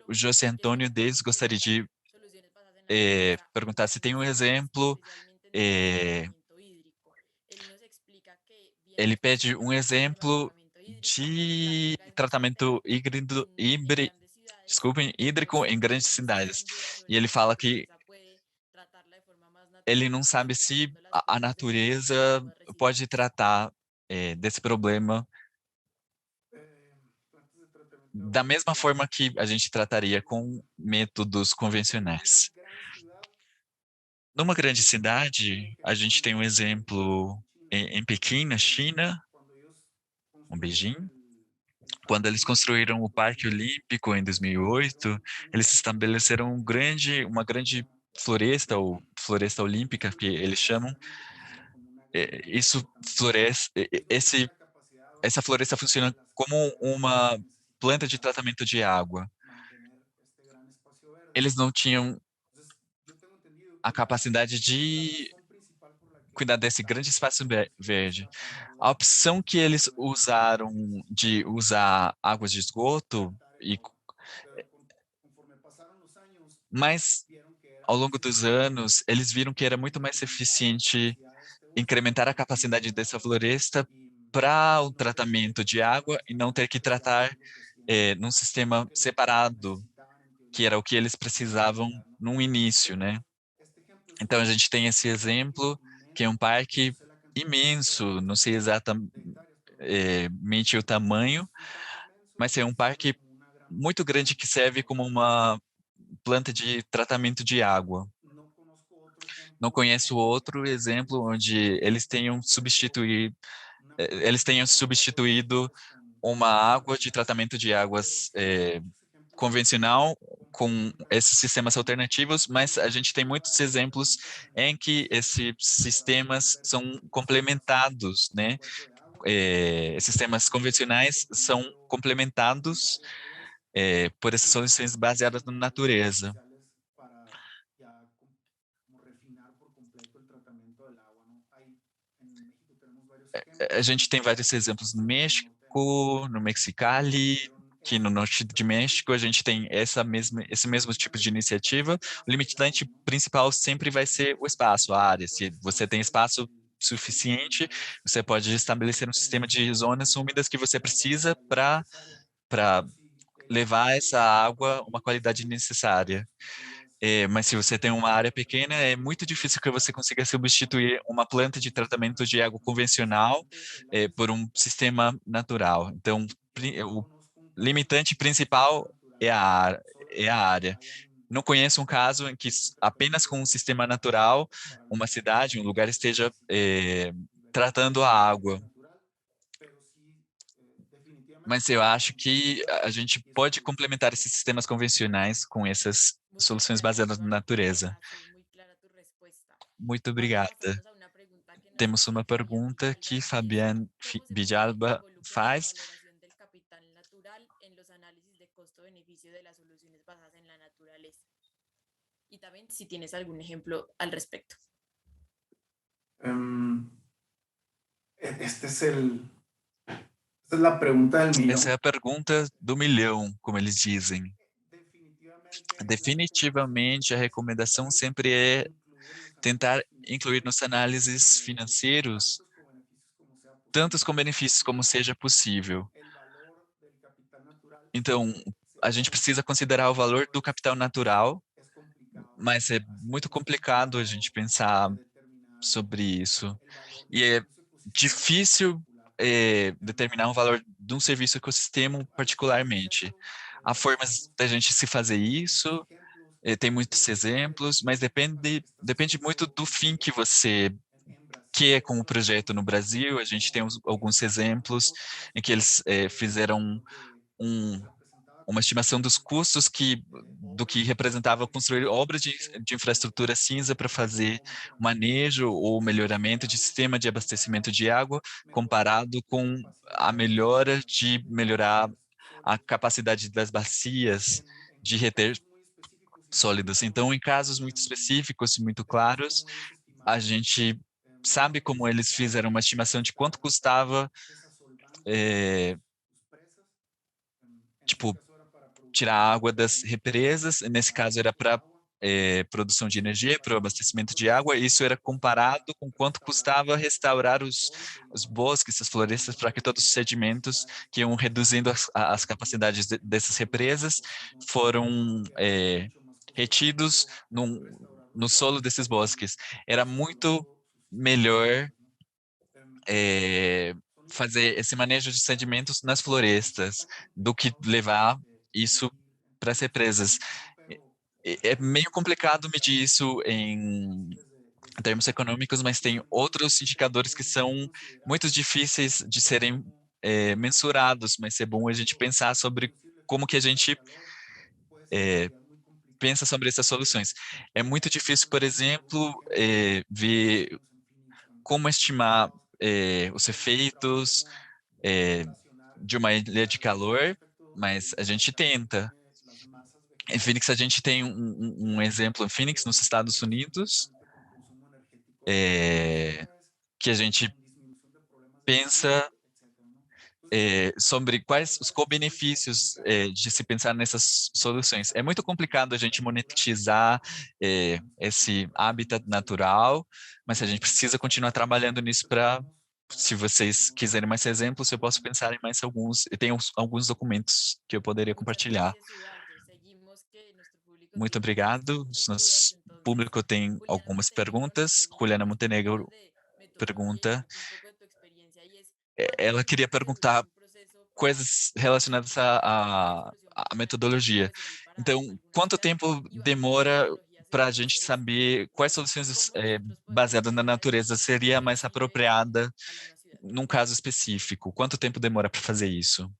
O José Antônio Deis gostaria de perguntar se tem um exemplo. Ele pede um exemplo de tratamento hídrico em grandes cidades. E ele fala que ele não sabe se a natureza pode tratar desse problema da mesma forma que a gente trataria com métodos convencionais. Numa grande cidade, a gente tem um exemplo em Pequim, na China, um Beijing. Quando eles construíram o Parque Olímpico em 2008, eles estabeleceram uma grande floresta, ou floresta olímpica, que eles chamam. Isso essa floresta funciona como uma planta de tratamento de água. Eles não tinham a capacidade de cuidar desse grande espaço verde. A opção que eles usaram de usar águas de esgoto, mas ao longo dos anos, eles viram que era muito mais eficiente incrementar a capacidade dessa floresta para o tratamento de água e não ter que tratar num sistema separado, que era o que eles precisavam no início, né? Então a gente tem esse exemplo, que é um parque imenso, não sei exatamente o tamanho, mas é um parque muito grande que serve como uma planta de tratamento de água. Não conheço outro exemplo onde eles tenham substituído uma água de tratamento de águas convencional com esses sistemas alternativos, mas a gente tem muitos exemplos em que esses sistemas são complementados, né? Esses sistemas convencionais são complementados por essas soluções baseadas na natureza. A gente tem vários exemplos no México, no Mexicali, que no norte de México a gente tem esse mesmo tipo de iniciativa. O limitante principal sempre vai ser o espaço, a área. Se você tem espaço suficiente, você pode estabelecer um sistema de zonas úmidas que você precisa para levar essa água uma qualidade necessária. Mas se você tem uma área pequena, é muito difícil que você consiga substituir uma planta de tratamento de água convencional por um sistema natural. Então, o limitante principal é a área. Não conheço um caso em que apenas com um sistema natural, uma cidade, um lugar esteja tratando a água. Mas eu acho que a gente pode complementar esses sistemas convencionais com essas soluções baseadas na natureza. Muito obrigada. Temos uma pergunta que Fabián Villalba faz. Y también si tienes algún ejemplo al respecto. Esta es la pregunta del millón. Essa é a pergunta do milhão, como eles dizem. Definitivamente, a recomendação sempre é tentar incluir nos análises financeiros tantos com benefícios como seja possível. Então, a gente precisa considerar o valor do capital natural, mas é muito complicado a gente pensar sobre isso. E é difícil determinar um valor de um serviço ecossistema particularmente. Há formas da gente se fazer isso, tem muitos exemplos, mas depende muito do fim que você quer com o projeto no Brasil. A gente tem alguns exemplos em que eles fizeram um uma estimação dos custos do que representava construir obras de infraestrutura cinza para fazer manejo ou melhoramento de sistema de abastecimento de água, comparado com a melhora de melhorar a capacidade das bacias de reter sólidos. Então, em casos muito específicos, muito claros, a gente sabe como eles fizeram uma estimação de quanto custava, tipo, tirar a água das represas. Nesse caso, era para produção de energia, para o abastecimento de água. Isso era comparado com quanto custava restaurar os bosques, as florestas, para que todos os sedimentos que iam reduzindo as capacidades dessas represas foram retidos no solo desses bosques. Era muito melhor fazer esse manejo de sedimentos nas florestas do que levar isso para as represas. É meio complicado medir isso em termos econômicos, mas tem outros indicadores que são muito difíceis de serem mensurados, mas é bom a gente pensar sobre como que a gente pensa sobre essas soluções. É muito difícil, por exemplo, ver como estimar os efeitos de uma ilha de calor, mas a gente tenta. Em Phoenix, a gente tem um exemplo em Phoenix, nos Estados Unidos, que a gente pensa sobre quais os co-benefícios de se pensar nessas soluções. É muito complicado a gente monetizar esse habitat natural, mas a gente precisa continuar trabalhando nisso para, se vocês quiserem mais exemplos, eu posso pensar em mais alguns. Eu tenho alguns documentos que eu poderia Muchas compartilhar. gracias, Ubaldo. Seguimos que nuestro público Muito tiene obrigado. muchas dudas. Nosso Entonces, público tem Juliana algumas Montenegro, nos perguntas. pregunta Juliana sobre temas Montenegro de metodología pergunta. y un poco de tu experiencia, y es, ¿cuánto Ela tiempo queria puede demorar perguntar un proceso para coisas relacionadas una solución à basada en agua metodologia. puede servir para Então, alguna quanto ciudad? tempo Y bajo qué demora metodología se para a suele gente hacer esto. saber quais Y soluções cómo nosotros podemos baseadas na aplicar natureza esto seria en mais Chile o en apropriada alguna ciudad? num caso específico? Quanto tempo demora para fazer isso?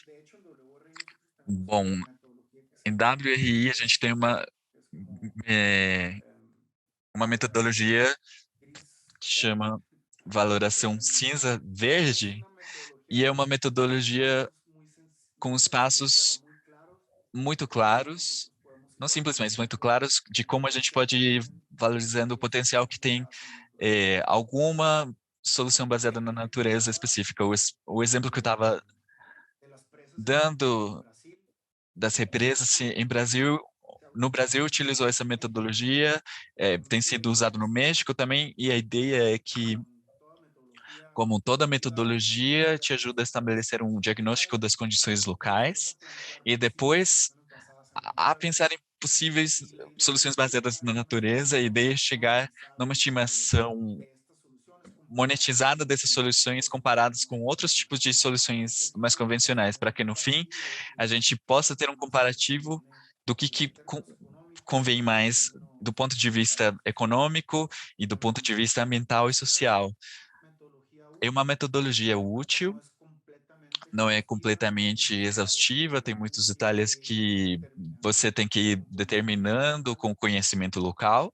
De hecho, en WRI nosotros tenemos Bom, una metodología que se em llama WRI a gente tem que es como eh, uma valoración metodologia gris que verde. chama valoração cinza Y es verde, una metodología e é uma con metodologia pasos com muy os simples pero passos muy claros muito de cómo claros, nosotros podemos não simples, evaluar mas muito claros, de como a gente pode ir valorizando o potencial que tem alguma solução baseada na natureza específica. O exemplo que eu estava de las presas en dando Brasil. das represas em Brasil, no Brasil utilizou essa metodologia, tem sido usado no México também, e a ideia é que, Toda metodología como toda ayuda a metodologia, establecer te ajuda a estabelecer um diagnóstico das condições y después a locais, plantear e posibles depois soluciones basadas en la a naturaleza. pensar em possíveis Y la idea soluções es baseadas llegar a na una natureza e estimación daí chegar numa monetizada estimação de estas soluciones comparadas monetizada dessas con otros soluções tipos de soluciones comparadas más com outros tipos de convencionales. Que soluções al mais final podamos convencionais, hacer para un que no fim comparativo a de gente qué possa ter um solución más comparativo conviene do en términos económicos convém y en mais do términos ponto de vista ambientales. econômico e do ponto de vista ambiental e Es una social. metodología É uma útil, metodologia útil, no es completamente não é exhaustiva, hay completamente muchos detalles que exaustiva, tem uno muitos tiene detalhes que ir que determinando você tem que ir con conocimiento determinando local com conhecimento local.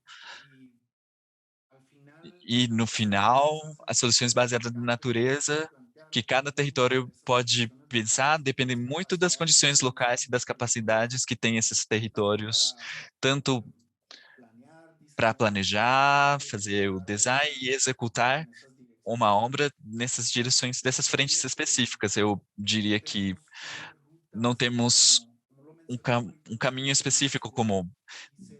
y al final E no estas, final, estas as soluções soluciones que baseadas na cada territorio puede natureza, plantear que cada dependen mucho território de esas pode condiciones pensar, locales, dependem las muito das capacidades que condições tienen locais e estos das territorios, capacidades que têm esses tanto territórios, para tanto planear, para diseñar y planejar, fazer o ejecutar design obras e executar en esas uma direcciones. obra nessas direções, dessas Yo frentes diría que específicas. Eu diria que tenemos unas não rutas temos como lo mencionaba um ahorita, caminho específico como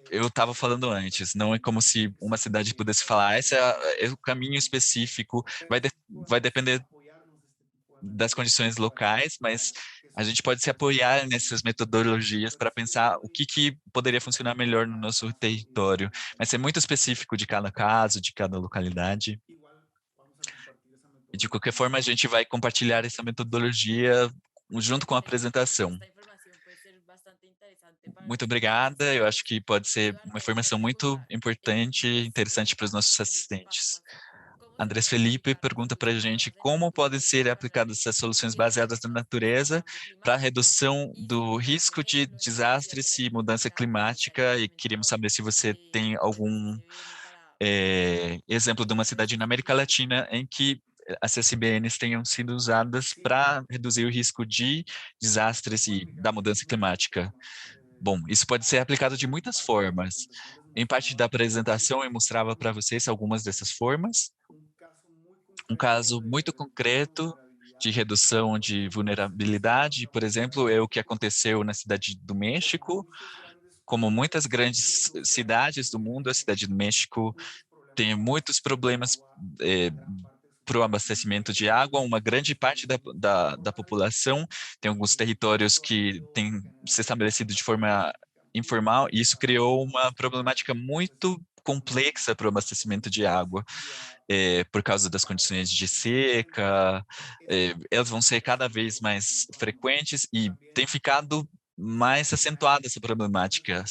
eu se estava falando orientan antes. Não é como se uma cidade pudesse falar, esse é o caminho específico, vai podemos depender apoyarnos de este tipo de das condições metodologías para locais, mas identificar qué a gente pode se soluciones apoiar funcionan nessas en metodologias para nuestras pensar o ciudades que poderia y funcionar melhor no nosso para território. solucionar Mas é temas muito específico de cada caso, de cada localidade. igual vamos a compartir esa E de qualquer metodología forma, a gente vai compartilhar essa metodologia junto com a Excelente, apresentação. esta información puede ser bastante interesante para Muito nuestros obrigada. Eu acho asistentes. que pode ser uma Eduardo, para informação muito recordar, importante e nos interessante para os pregunta nossos José Luis assistentes. Pascuas, ¿cómo Andrés Felipe pergunta para a gente como podem ser aplicadas essas soluções baseadas na natureza para a redução do risco de desastres e mudança climática, e queríamos saber se você tem algum exemplo de uma cidade na América Latina em que as CSBNs tenham sido usadas para reduzir o risco de desastres e da mudança climática. Bom, isso pode ser aplicado de muitas formas. Em parte da apresentação, eu mostrava para vocês algumas dessas formas. Um caso muito concreto de redução de vulnerabilidade, por exemplo, é o que aconteceu na cidade do México. Como muitas grandes cidades do mundo, a cidade do México tem muitos problemas para o abastecimento de água. Uma grande parte da população tem alguns territórios que têm se estabelecido de forma informal, e isso criou uma problemática muito complexa para o abastecimento de água, por causa das condições de seca. Elas vão ser cada vez mais frequentes e tem ficado mais acentuada essa problemática.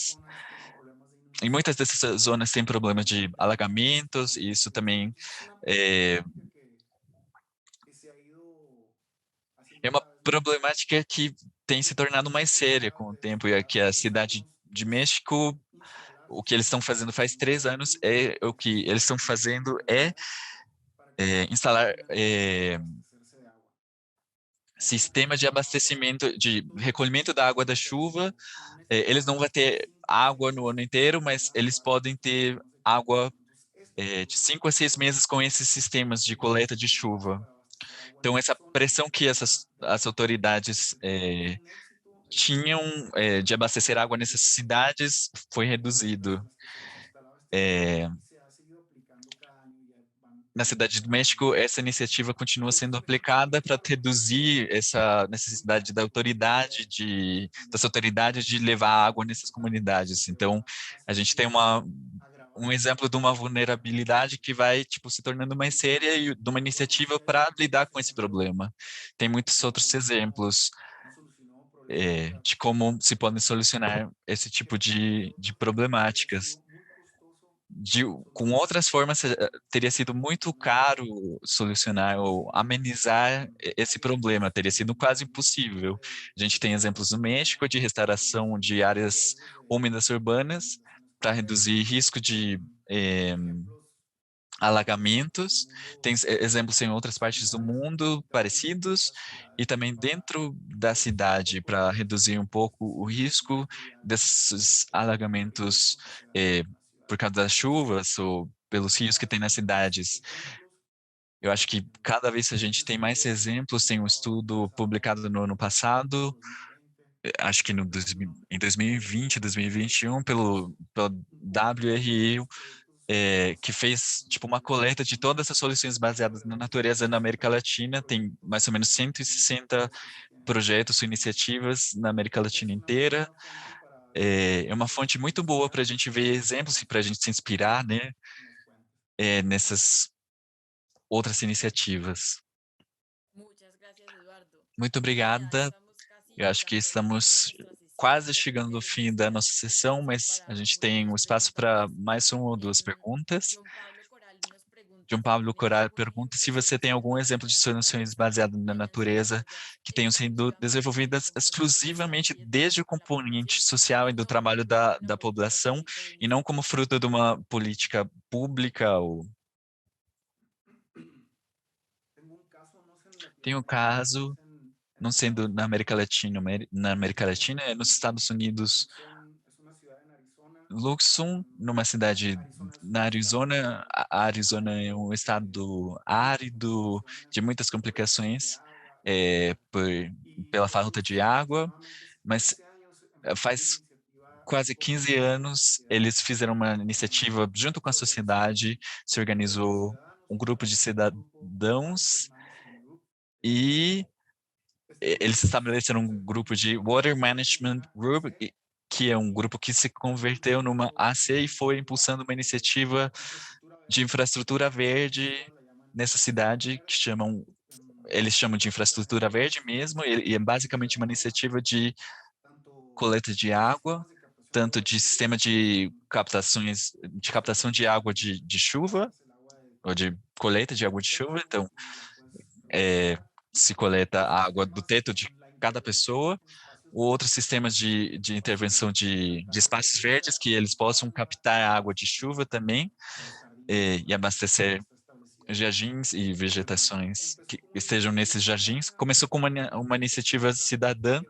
Em muitas dessas zonas tem problemas de alagamentos, e isso também é, é uma problemática que tem se tornado mais séria com o tempo, e aqui a cidade de México, o que eles estão fazendo faz 3 anos, o que eles estão fazendo instalar sistema de abastecimento, de recolhimento da água da chuva. Eles não vão ter água no ano inteiro, mas eles podem ter água de 5 a 6 meses com esses sistemas de coleta de chuva. Então, essa pressão que as autoridades tinham de abastecer água nessas cidades foi reduzido. Na cidade do México, essa iniciativa continua sendo aplicada para reduzir essa necessidade das autoridades de levar água nessas comunidades. Então, a gente tem um exemplo de uma vulnerabilidade que vai tipo se tornando mais séria, e de uma iniciativa para lidar com esse problema. Tem muitos outros exemplos de como se podem solucionar esse tipo de problemáticas. Com outras formas, teria sido muito caro solucionar ou amenizar esse problema, teria sido quase impossível. A gente tem exemplos no México de restauração de áreas úmidas urbanas para reduzir risco de alagamentos. Tem exemplos em outras partes do mundo parecidos, e também dentro da cidade para reduzir um pouco o risco desses alagamentos por causa das chuvas ou pelos rios que tem nas cidades. Eu acho que cada vez a gente tem mais exemplos. Tem um estudo publicado no ano passado, acho que em 2020, 2021, pelo WRI, que fez tipo uma coleta de todas essas soluções baseadas na natureza na América Latina. Tem mais ou menos 160 projetos ou iniciativas na América Latina inteira. É uma fonte muito boa para a gente ver exemplos e para a gente se inspirar, né, nessas outras iniciativas. Muito obrigada. Eu acho que estamos quase chegando ao fim da nossa sessão, mas a gente tem um espaço para mais uma ou duas perguntas. João Pablo Coral pergunta se você tem algum exemplo de soluções baseadas na natureza que tenham sido desenvolvidas exclusivamente desde o componente social e do trabalho da população, e não como fruto de uma política pública. Tem um caso, não sendo na América Latina, é nos Estados Unidos. Luxon, numa cidade na Arizona. A Arizona é um estado árido, de muitas complicações pela falta de água, mas faz quase 15 anos eles fizeram uma iniciativa junto com a sociedade, se organizou um grupo de cidadãos, e eles estabeleceram um grupo de Water Management Group, que é um grupo que se converteu numa AC e foi impulsando uma iniciativa de infraestrutura verde nessa cidade, eles chamam de infraestrutura verde mesmo, e é basicamente uma iniciativa de coleta de água, tanto de sistema de captação de água de chuva, ou de coleta de água de chuva. Então, se coleta a água do teto de cada pessoa, ou outros sistemas de intervenção de espaços verdes, que eles possam captar a água de chuva também, e abastecer jardins e vegetações que estejam nesses jardins. Começou com uma iniciativa cidadã,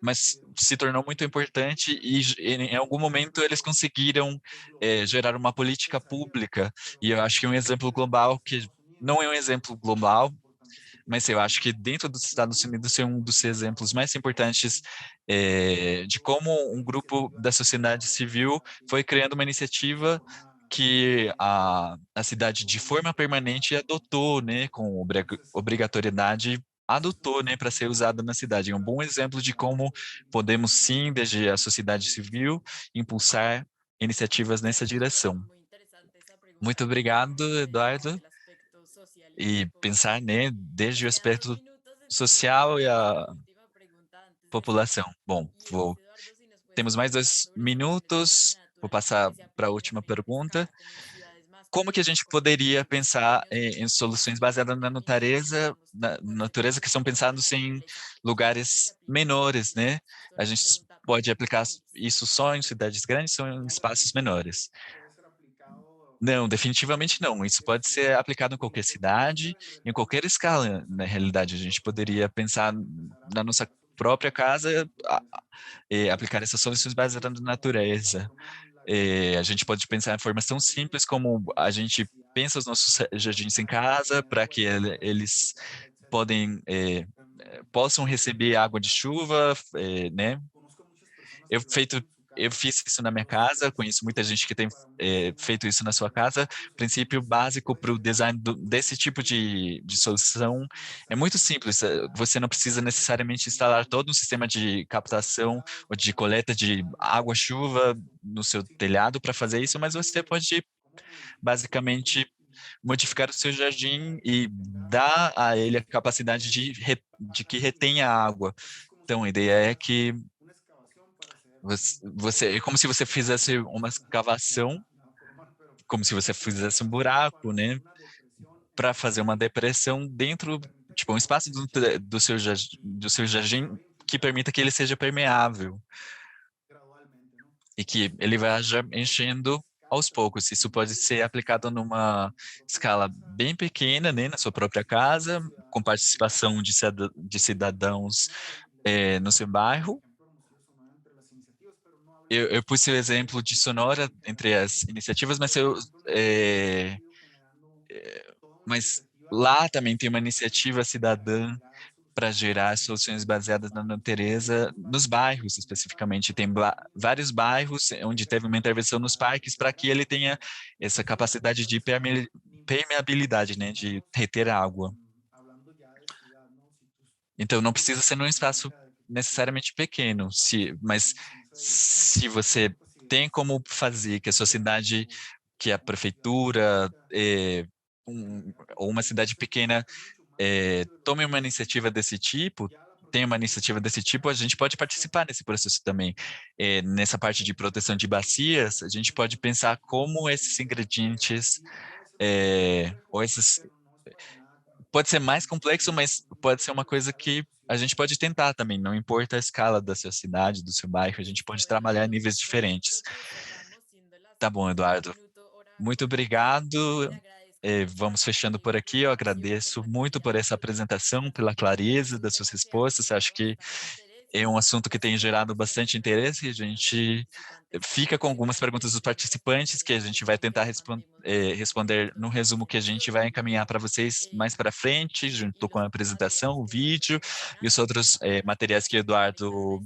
mas se tornou muito importante e em algum momento eles conseguiram gerar uma política pública. E eu acho que um exemplo global, que não é um exemplo global, mas eu acho que dentro dos Estados Unidos é um dos exemplos mais importantes de como um grupo da sociedade civil foi criando uma iniciativa que a cidade de forma permanente adotou, né, com obrigatoriedade, adotou, né, para ser usada na cidade. É um bom exemplo de como podemos sim, desde a sociedade civil, impulsar iniciativas nessa direção. Muito obrigado, Eduardo, e pensar, né, desde o aspecto social e a população. Bom, temos mais 2 minutos, vou passar para a última pergunta. Como que a gente poderia pensar em soluções baseadas na natureza que são pensados em lugares menores, né? A gente pode aplicar isso só em cidades grandes ou em espaços menores? Não, definitivamente não. Isso pode ser aplicado em qualquer cidade, em qualquer escala, na realidade. A gente poderia pensar na nossa própria casa, e aplicar essas soluções baseadas na natureza. A gente pode pensar em formas tão simples como a gente pensa os nossos jardins em casa para que eles possam receber água de chuva, né? Eu feito eu fiz isso na minha casa, conheço muita gente que tem feito isso na sua casa. O princípio básico para o design desse tipo de solução é muito simples. Você não precisa necessariamente instalar todo um sistema de captação ou de coleta de água-chuva no seu telhado para fazer isso, mas você pode basicamente modificar o seu jardim e dar a ele a capacidade de que retenha água. Então, a ideia é que é como se você fizesse uma escavação, como se você fizesse um buraco, né, para fazer uma depressão dentro, tipo, um espaço do seu jardim que permita que ele seja permeável e que ele vá já enchendo aos poucos. Isso pode ser aplicado numa escala bem pequena, né, na sua própria casa, com participação de cidadãos no seu bairro. Eu pus o exemplo de Sonora entre as iniciativas, é, mas lá também tem uma iniciativa cidadã para gerar soluções baseadas na natureza nos bairros, especificamente. Tem vários bairros onde teve uma intervenção nos parques para que ele tenha essa capacidade de permeabilidade, né, de reter água. Então, não precisa ser num espaço necessariamente pequeno, mas se você tem como fazer que a sua cidade, que a prefeitura, ou uma cidade pequena tome uma iniciativa desse tipo, tem uma iniciativa desse tipo, a gente pode participar nesse processo também. Nessa parte de proteção de bacias, a gente pode pensar como esses ingredientes, ou esses pode ser mais complexo, mas pode ser uma coisa que a gente pode tentar também, não importa a escala da sua cidade, do seu bairro, a gente pode trabalhar em níveis diferentes. Tá bom, Eduardo. Muito obrigado. Vamos fechando por aqui. Eu agradeço muito por essa apresentação, pela clareza das suas respostas. Acho que é um assunto que tem gerado bastante interesse. A gente fica com algumas perguntas dos participantes que a gente vai tentar responder no resumo que a gente vai encaminhar para vocês mais para frente, junto com a apresentação, o vídeo e os outros materiais que o Eduardo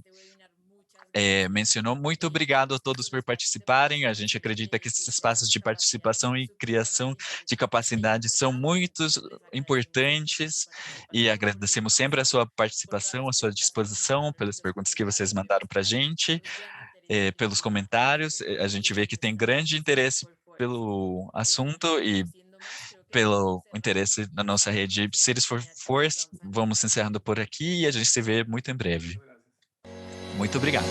mencionou. Muito obrigado a todos por participarem. A gente acredita que esses espaços de participação e criação de capacidade são muito importantes e agradecemos sempre a sua participação, a sua disposição, pelas perguntas que vocês mandaram para a gente, pelos comentários. A gente vê que tem grande interesse pelo assunto e pelo interesse na nossa rede Cities for Force. Vamos encerrando por aqui e a gente se vê muito em breve. Muito obrigado.